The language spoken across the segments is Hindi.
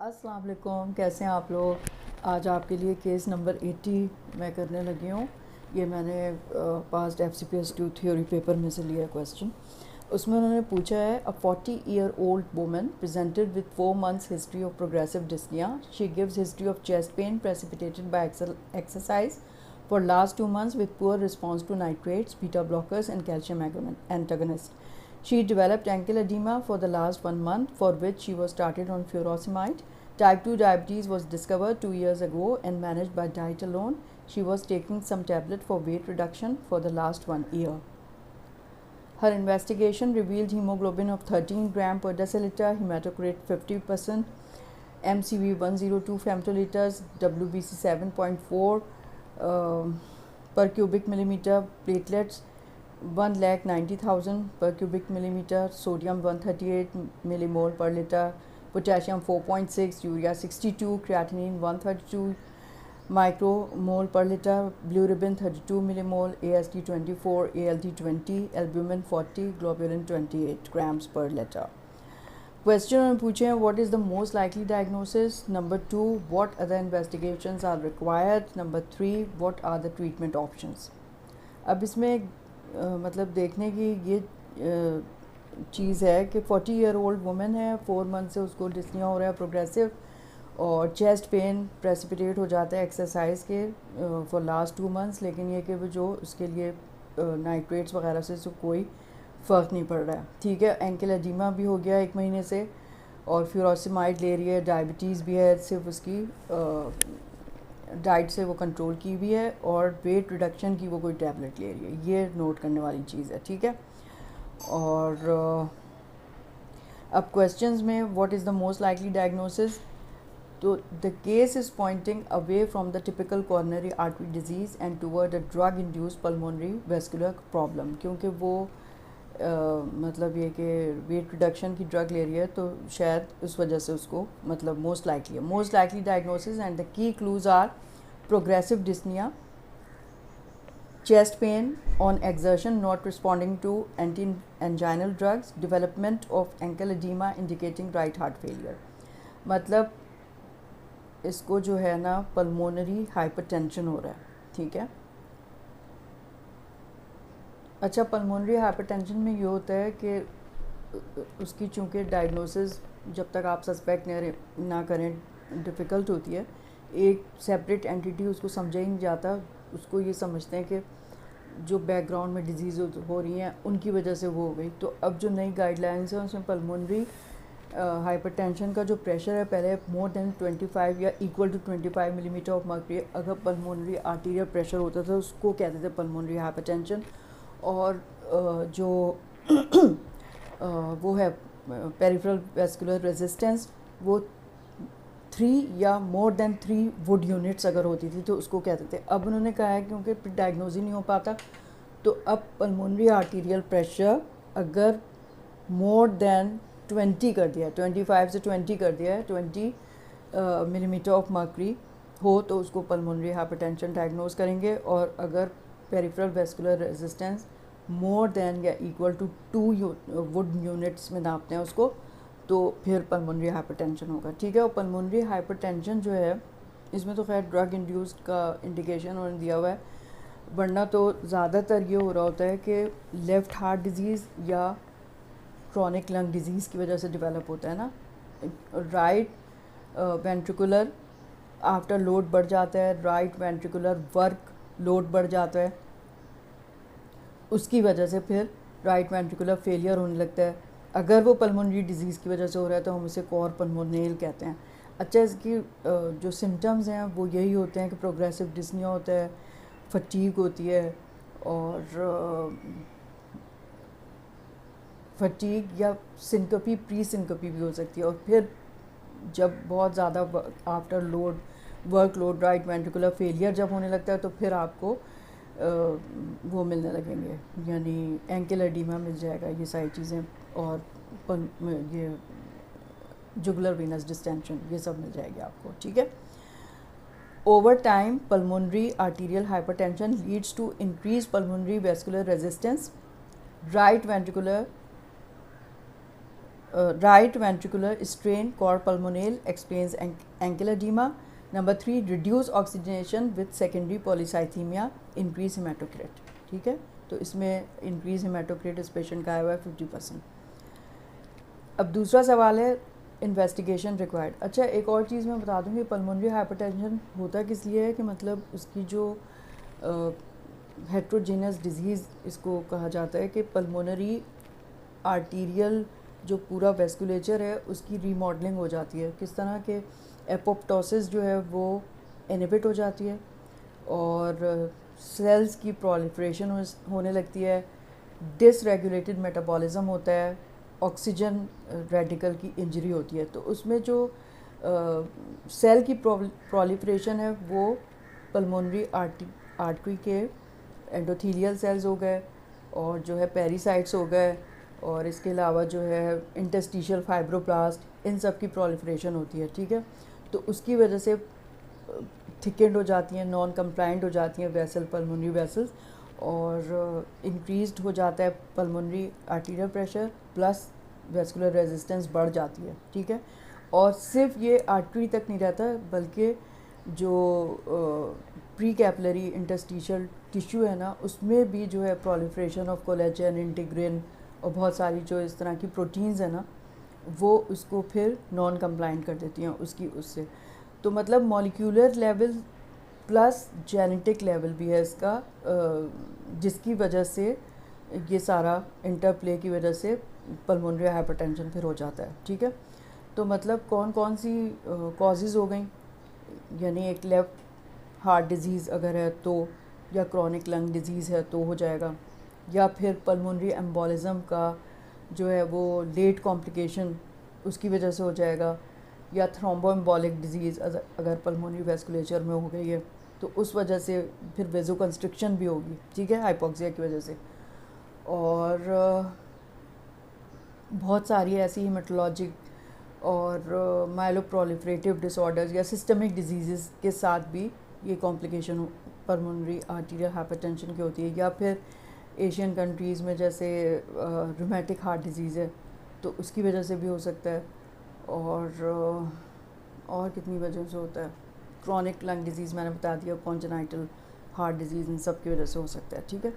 अस्सलाम वालेकुम, कैसे हैं आप लोग। आज आपके लिए केस नंबर 80 मैं करने लगी हूँ। ये मैंने पास्ट FCPS2 थ्योरी पेपर में से लिया क्वेश्चन। उसमें उन्होंने पूछा है a 40-year-old woman presented with 4 months history of progressive dyspnoea. She gives history of chest pain precipitated by exercise for last 2 months with poor response to nitrates, beta blockers and calcium antagonist. She developed ankle edema for the last 1 month, for which she was started on furosemide. Type 2 diabetes was discovered 2 years ago and managed by diet alone. She was taking some tablet for weight reduction for the last 1 year. Her investigation revealed hemoglobin of 13 gram per deciliter, hematocrit 50%, MCV 102 femtoliters, WBC 7.4 per cubic millimeter, platelets 1,90,000 per cubic millimeter, sodium 138 millimole per liter, potassium 4.6, urea 62, creatinine 132 micromole per liter, bilirubin 32 millimole, AST 24, ALT 20, albumin 40, globulin 28 grams per liter. Question उन्होंने पूछे हैं what is the most likely diagnosis, number 2 what other investigations are required, number 3 what are the treatment options. अब इसमें मतलब देखने की ये चीज़ है कि 40-year-old वुमेन है, 4 मंथ से उसको डिस्निया हो रहा है प्रोग्रेसिव, और चेस्ट पेन प्रेसिपिटेट हो जाता है एक्सरसाइज के फॉर लास्ट 2 months, लेकिन ये कि वो जो उसके लिए नाइट्रेट्स वगैरह से कोई फ़र्क नहीं पड़ रहा है। ठीक है, एंकल एडिमा भी हो गया 1 महीने से, और फ्यूरोसिमाइड ले रही है, डायबिटीज़ भी है, सिर्फ उसकी डाइट से वो कंट्रोल की भी है, और वेट रिडक्शन की वो कोई टैबलेट ले रही है। ये नोट करने वाली चीज़ है, ठीक है। और अब क्वेश्चंस में what is the most likely diagnosis, तो the case is pointing away from the typical coronary artery disease and toward a drug induced pulmonary vascular problem, क्योंकि वो मतलब ये कि वेट रिडक्शन की ड्रग ले रही है, तो शायद उस वजह से उसको मतलब मोस्ट लाइकली है। Most likely diagnosis and the key clues are progressive dyspnoea, chest pain on exertion not responding to anti-anginal drugs, development of ankle edema indicating right heart failure। मतलब इसको जो है ना पल्मोनरी हाइपरटेंशन हो रहा है, ठीक है। अच्छा, पल्मोनरी हाइपरटेंशन में ये होता है कि उसकी चूँकि डायग्नोसिस जब तक आप सस्पेक्ट ना करें डिफ़िकल्ट होती है, एक सेपरेट एंटिटी उसको समझा ही नहीं जाता। उसको ये समझते हैं कि जो बैकग्राउंड में डिजीज़ हो रही हैं उनकी वजह से वो हो गई। तो अब जो नई गाइडलाइंस हैं उसमें पल्मोनरी हाइपरटेंशन का जो प्रेशर है, पहले मोर देन 25 या equal to 25 millimetre of mercury अगर पल्मोनरी आर्टीरियल प्रेशर होता था उसको कहते थे पल्मोनरी हाइपरटेंशन। और जो वो है पेरिफेरल वेस्कुलर रेजिस्टेंस, वो 3 या मोर देन 3 वुड यूनिट्स अगर होती थी तो उसको कहते थे। अब उन्होंने कहा है क्योंकि डायग्नोज ही नहीं हो पाता, तो अब पल्मोनरी आर्टीरियल प्रेशर अगर मोर देन 20 कर दिया है, 25 से 20 कर दिया है, 20 मिलीमीटर ऑफ मर्क्यूरी हो तो उसको पल्मोनरी हाइपरटेंशन डायग्नोज करेंगे। और अगर peripheral vascular resistance more than या इक्वल टू 2 वुड यूनिट्स में नापते हैं उसको, तो फिर पल्मोनरी हाइपरटेंशन होगा, ठीक है। और पल्मोनरी हाइपरटेंशन जो है इसमें तो खैर ड्रग इंड्यूस्ड का इंडिकेशन उन्होंने दिया हुआ है, वरना तो ज़्यादातर ये हो रहा होता है कि लेफ़्ट हार्ट डिजीज़ या क्रॉनिक लंग डिजीज़ की वजह से डेवलप होता है ना। राइट वेंट्रिकुलर आफ्टर लोड बढ़ जाता है, राइट वेंट्रिकुलर वर्क लोड बढ़ जाता है, उसकी वजह से फिर राइट वेंट्रिकुलर फेलियर होने लगता है। अगर वो पल्मोनरी डिजीज़ की वजह से हो रहा है तो हम उसे कोर पल्मोनेल कहते हैं। अच्छा, इसकी जो सिम्टम्स हैं वो यही होते हैं कि प्रोग्रेसिव डिस्निया होता है, फटीग होती है, और फटीग या सिंकपी प्री सिंकपी भी हो सकती है। और फिर जब बहुत ज़्यादा after load work load right ventricular failure जब होने लगता है तो फिर आपको वो मिलने लगेंगे, यानी एंकल एडिमा मिल जाएगा, ये सारी चीज़ें, और ये जुगुलर वीनस डिस्टेंशन, ये सब मिल जाएगी आपको, ठीक है। Over time pulmonary arterial hypertension leads to increase pulmonary vascular resistance, right ventricular right ventricular strain cor pulmonale explains ankle edema. Number 3, reduce oxygenation with secondary polycythemia, increase hematocrit. ठीक है, तो इसमें increase hematocrit इस पेशेंट का आया हुआ है 50%. अब दूसरा सवाल है इन्वेस्टिगेशन रिक्वायर्ड. अच्छा, एक और चीज़ मैं बता दूँ कि पल्मोनरी हाइपरटेंशन होता किस लिए है कि मतलब उसकी जो हेट्रोजीनस डिजीज़ इसको कहा जाता है कि पल्मोनरी आर्टीरियल जो पूरा वेस्कुलेचर है उसकी रीमॉडलिंग हो जाती है. किस तरह के एपोप्टोसिस जो है वो इनहिबिट हो जाती है और सेल्स की प्रोलिफरेशन होने लगती है, डिसरेगुलेटेड मेटाबॉलिज्म होता है, ऑक्सीजन रेडिकल की इंजरी होती है. तो उसमें जो सेल की प्रोलिफरेशन है वो पल्मोनरी आर्टरी के एंडोथीलियल सेल्स हो गए और जो है पेरीसाइट्स हो गए और इसके अलावा जो है इंटरस्टिशियल फाइब्रोब्लास्ट, इन सब की प्रोलिफरेशन होती है. ठीक है, तो उसकी वजह से थिकेंड हो जाती हैं, नॉन कंप्लाइंट हो जाती हैं वेसल, पल्मोनरी वेसल्स, और इंक्रीज्ड हो जाता है pulmonary arterial pressure plus vascular resistance बढ़ जाती है. ठीक है, और सिर्फ ये आर्टरी तक नहीं रहता बल्कि जो प्री कैपिलरी इंटरस्टिशियल टिश्यू है ना उसमें भी जो है प्रोलिफरेशन ऑफ कोलेजन, इंटीग्रिन और बहुत सारी जो इस तरह की प्रोटीन्स है ना वो उसको फिर नॉन कंप्लाइंट कर देती हैं उससे. तो मतलब molecular level plus genetic level भी है इसका, जिसकी वजह से ये सारा इंटरप्ले की वजह से पल्मोनरी हाइपरटेंशन फिर हो जाता है. ठीक है, तो मतलब कौन कौन सी कॉजेज़ हो गई, यानी एक लेफ्ट हार्ट डिजीज़ अगर है तो, या क्रॉनिक लंग डिजीज़ है तो हो जाएगा, या फिर पल्मोनरी एम्बोलिज्म का जो है वो लेट कॉम्प्लिकेशन उसकी वजह से हो जाएगा, या थ्रोम्बोएम्बोलिक डिजीज़ अगर पल्मोनरी वेस्कुलेचर में हो गई है तो उस वजह से फिर वेजोकंस्ट्रिक्शन भी होगी. ठीक है, हाइपोक्सिया की वजह से. और बहुत सारी ऐसी हीमेटोलॉजिक और माइलोप्रोलिफरेटिव डिसऑर्डर्स या सिस्टमिक डिजीज़ के साथ भी ये कॉम्प्लिकेशन पल्मोनरी आर्टीरियल हाइपरटेंशन की होती है. या फिर एशियन कंट्रीज़ में जैसे रूमेटिक हार्ट डिजीज़ है तो उसकी वजह से भी हो सकता है. और कितनी वजह से होता है, क्रॉनिक लंग डिजीज़ मैंने बता दिया, कॉन्जेनाइटल हार्ट डिजीज़, इन सब की वजह से हो सकता है. ठीक है,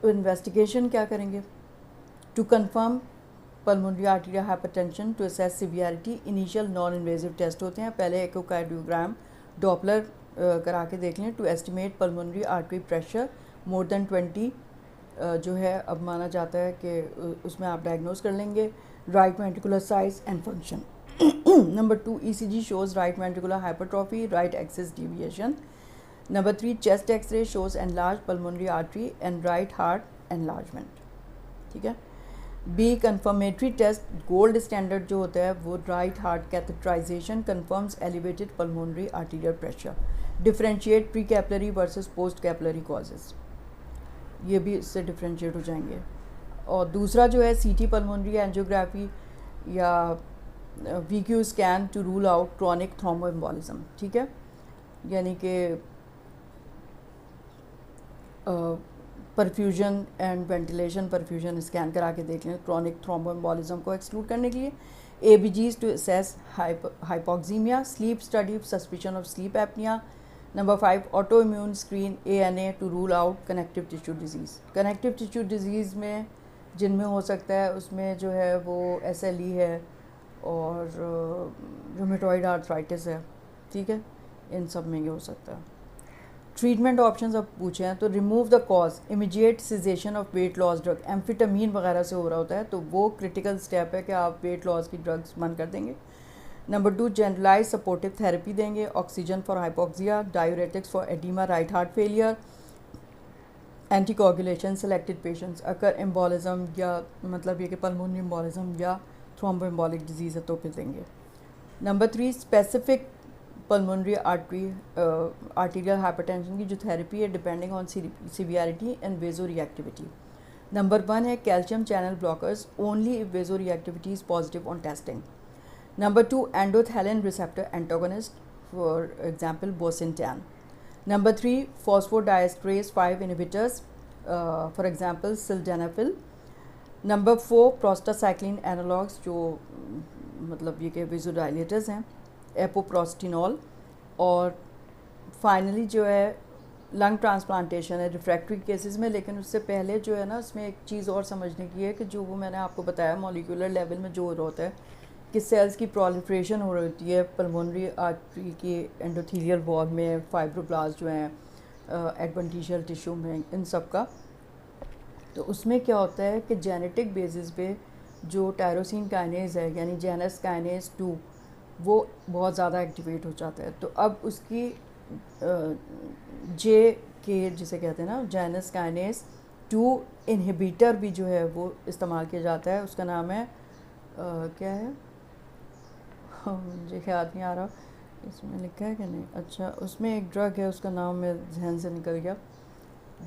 तो इन्वेस्टिगेशन क्या करेंगे? To confirm pulmonary arterial hypertension, to assess severity, initial non invasive test होते हैं. पहले एकोकार्डियोग्राम, डॉपलर करा के देख लें. To estimate pulmonary artery pressure more than 20 जो है अब माना जाता है कि उसमें आप डायग्नोज कर लेंगे. Right ventricular size and function. Number 2, ECG shows right ventricular hypertrophy, right axis deviation. Number 3, chest X-ray shows enlarged pulmonary artery and right heart enlargement. ठीक है. B, confirmatory test, gold standard जो होता है वो right heart catheterization confirms elevated pulmonary arterial pressure. Differentiate pre-capillary versus post-capillary causes. ये भी इससे डिफ्रेंशिएट हो जाएंगे. और दूसरा जो है CT पल्मोनरी एंजियोग्राफी या VQ scan to rule out chronic thromboembolism. ठीक है, यानी कि perfusion and ventilation perfusion scan करा के देख लें क्रॉनिक थ्रोम्बोएम्बोलिज्म को एक्सक्लूड करने के लिए. ABGs to assess hypoxaemia, sleep study suspicion of sleep apnoea. Number 5, auto immune screen ANA to rule out connective tissue disease. Connective tissue disease में जिनमें हो सकता है उसमें जो है वो SLE है और रूमेटॉइड आर्थराइटिस है. ठीक है, इन सब में ये हो सकता है. ट्रीटमेंट ऑप्शंस अब पूछे हैं तो remove the cause, immediate cessation of weight loss drug, amphetamine वगैरह से हो रहा होता है तो वो क्रिटिकल स्टेप है कि आप वेट लॉस की ड्रग्स बंद कर देंगे. नंबर 2, जनरलाइज सपोर्टिव थेरेपी देंगे, oxygen for hypoxia, diuretics for oedema, right heart failure, anticoagulation selected patients अगर एम्बोलिज्म या मतलब ये कि पल्मोनरी एम्बोलिज्म या थ्रोम्बोएम्बोलिक डिजीज़ है तो फिर देंगे. Number 3, specific pulmonary arterial hypertension की जो थेरेपी है depending on severity and vasoreactivity. Number 1 है calcium channel blockers only if vasoreactivity is positive on testing. Number 2, endothelin receptor antagonist, for example bosentan. Number 3, phosphodiesterase 5 inhibitors, for example sildenafil. Number 4 prostacyclin analogues, जो मतलब ये के विजुडाइलेटर्स हैं, एपोप्रोस्टिनॉल। और फाइनली जो है लंग ट्रांसप्लांटेशन है रिफ्रैक्टरी केसेस में। लेकिन उससे पहले जो है ना, उसमें एक चीज़ और समझने की है कि जो वो मैंने आपको बताया मॉलिक्यूलर लेवल में जो होता है कि सेल्स की प्रोलिफरेशन हो रही होती है पल्मोनरी आर्टरी की एंडोथेलियल वॉल में, फाइब्रोब्लास्ट जो हैं एडवेंटिशियल टिश्यू में, इन सब का। तो उसमें क्या होता है कि जेनेटिक बेसिस पे जो टायरोसिन काइनेज है यानी जेनस काइनेज 2 वो बहुत ज़्यादा एक्टिवेट हो जाता है। तो अब उसकी जे के जिसे कहते हैं ना जेनस काइनेज 2 इनहिबिटर भी जो है वो इस्तेमाल किया जाता है। उसका नाम है क्या है मुझे याद नहीं आ रहा, इसमें लिखा है कि नहीं। अच्छा, उसमें एक ड्रग है, उसका नाम मेरे जहन से निकल गया,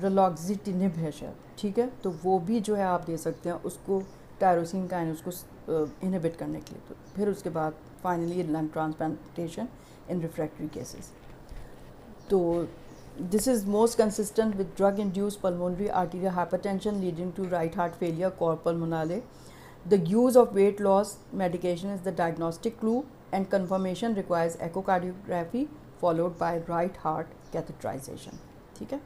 रलॉक्सिटिनिब है शायद, ठीक है। तो वो भी जो है आप दे सकते हैं उसको, टायरोसिन काइनेज उसको इनहिबिट करने के लिए। तो फिर उसके बाद फाइनली लंग ट्रांसप्लांटेशन इन रिफ्रैक्टरी केसेस। तो this is most consistent with drug induced pulmonary arterial hypertension leading to right heart failure, cor pulmonale. The use of weight loss medication is the diagnostic clue, and confirmation requires echocardiography followed by right heart catheterization. ठीक है।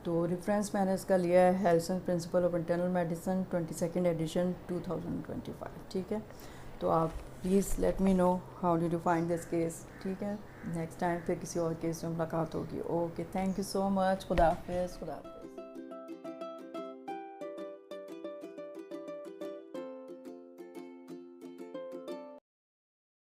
तो रेफरेंस मैंने इसका लिया है Harrison's principle of internal medicine 22nd edition 2025। ठीक है। तो आप please let me know how did you find this case. ठीक है, नेक्स्ट टाइम फिर किसी और केस में मुलाकात होगी। Okay, thank you so much. खुदा हाफिज़।